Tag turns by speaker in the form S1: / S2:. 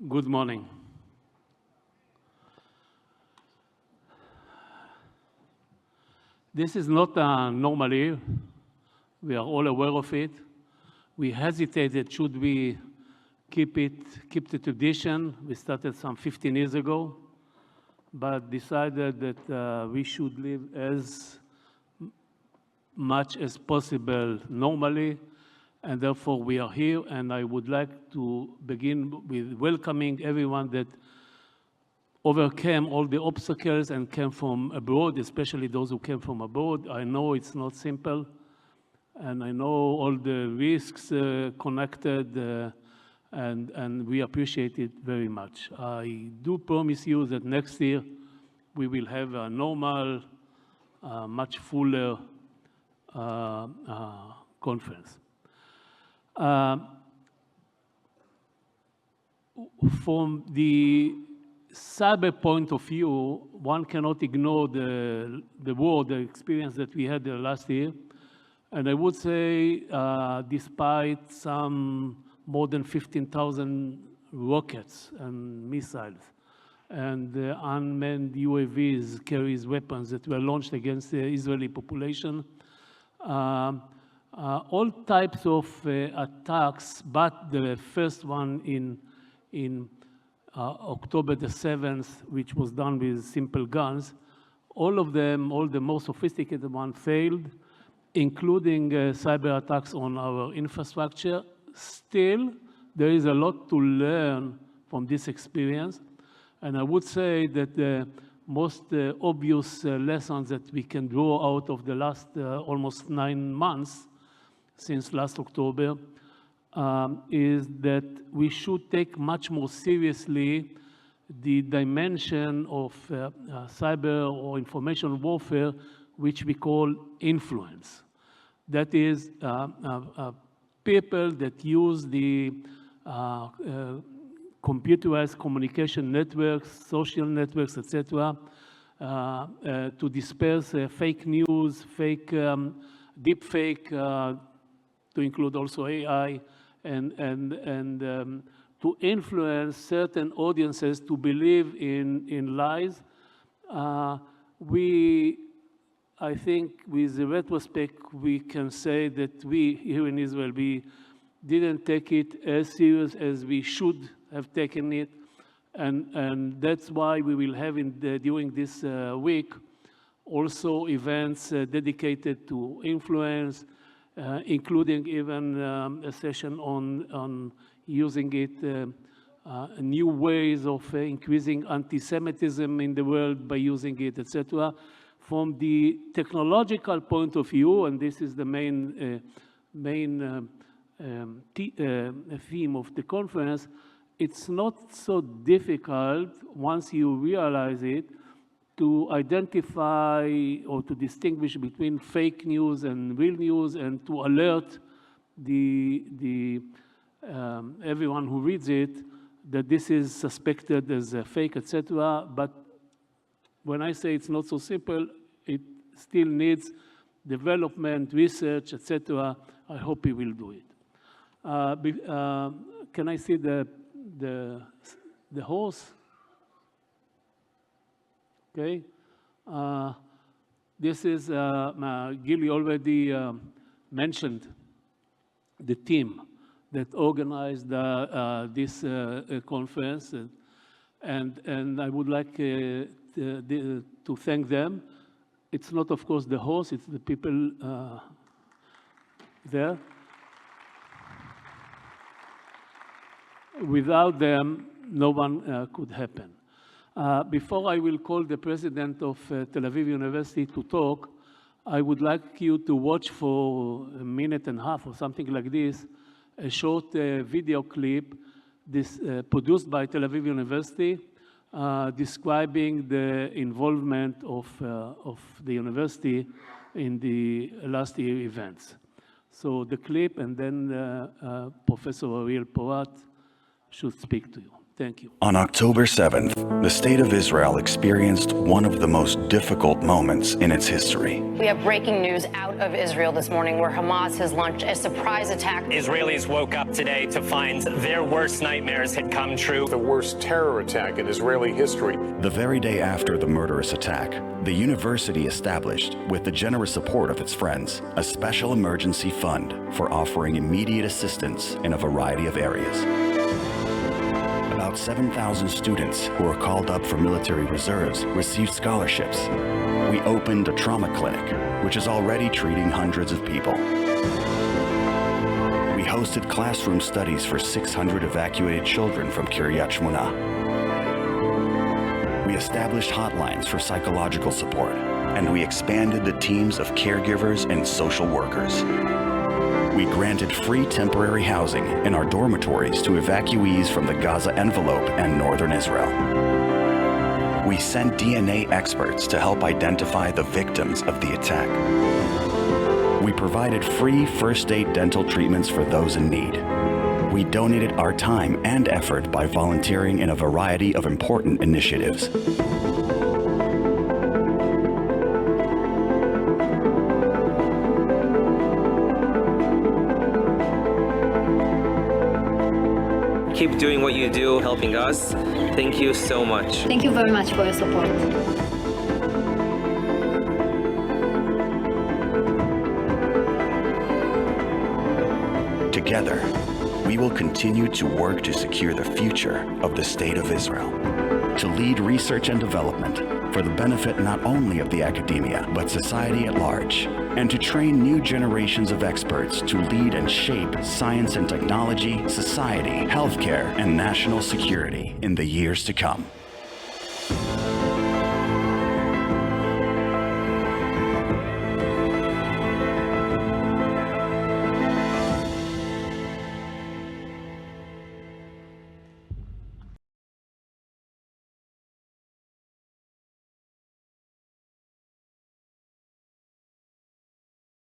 S1: Good morning. This is not a normal year. We are all aware of it. We hesitated, should we keep the tradition? We started some 15 years ago, but decided that we should live as much as possible normally, and therefore we are here. And I would like to begin with welcoming everyone that overcame all the obstacles and came from abroad, especially those who came from abroad. I know it's not simple, and I know all the risks connected, and we appreciate it very much. I do promise you that next year we will have a normal, much fuller conference. From the cyber point of view, one cannot ignore the war, the experience that we had last year. And I would say, despite some more than 15,000 rockets and missiles, and unmanned UAVs carries weapons that were launched against the Israeli population, all types of attacks, but the first one in October the 7th, which was done with simple guns, all of them, all the more sophisticated ones failed, including cyber attacks on our infrastructure. Still, there is a lot to learn from this experience. And I would say that the most obvious lessons that we can draw out of the last almost 9 months since last October is that we should take much more seriously the dimension of cyber or information warfare, which we call influence. That is people that use the computerized communication networks, social networks, etc., to disperse fake news, deep fake, to include also AI, and to influence certain audiences to believe in lies. I think with the retrospect, we can say that we here in Israel, we didn't take it as serious as we should have taken it. And that's why we will have during this week also events dedicated to influence, including even a session on using it, new ways of increasing anti-Semitism in the world by using it, etc. From the technological point of view, and this is the main theme of the conference, it's not so difficult once you realize it to identify or to distinguish between fake news and real news, and to alert everyone who reads it that this is suspected as a fake, etc. But when I say it's not so simple, it still needs development, research, etc. I hope we will do it. Can I see the horse? Okay. This is, Gilly already mentioned the team that organized this conference, and I would like to thank them. It's not, of course, the horse, it's the people there. Without them, no one could happen. Before I will call the president of Tel Aviv University to talk, I would like you to watch for a minute and a half or something like this, a short video clip produced by Tel Aviv University, describing the involvement of the university in the last year events. So the clip, and then Professor Ariel Porat should speak to you. Thank you.
S2: On October 7th, the State of Israel experienced one of the most difficult moments in its history.
S3: We have breaking news out of Israel this morning where Hamas has launched a surprise attack.
S4: Israelis woke up today to find their worst nightmares had come true.
S5: The worst terror attack in Israeli history.
S2: The very day after the murderous attack, the university established, with the generous support of its friends, a special emergency fund for offering immediate assistance in a variety of areas. About 7,000 students who were called up for military reserves received scholarships. We opened a trauma clinic, which is already treating hundreds of people. We hosted classroom studies for 600 evacuated children from Kiryat Shmona. We established hotlines for psychological support, and we expanded the teams of caregivers and social workers. We granted free temporary housing in our dormitories to evacuees from the Gaza envelope and northern Israel. We sent DNA experts to help identify the victims of the attack. We provided free first-aid dental treatments for those in need. We donated our time and effort by volunteering in a variety of important initiatives.
S6: Keep doing what you do, helping us. Thank you so much.
S7: Thank you very much for your support.
S2: Together, we will continue to work to secure the future of the State of Israel, to lead research and development for the benefit not only of the academia, but society at large, and to train new generations of experts to lead and shape science and technology, society, healthcare, and national security in the years to come.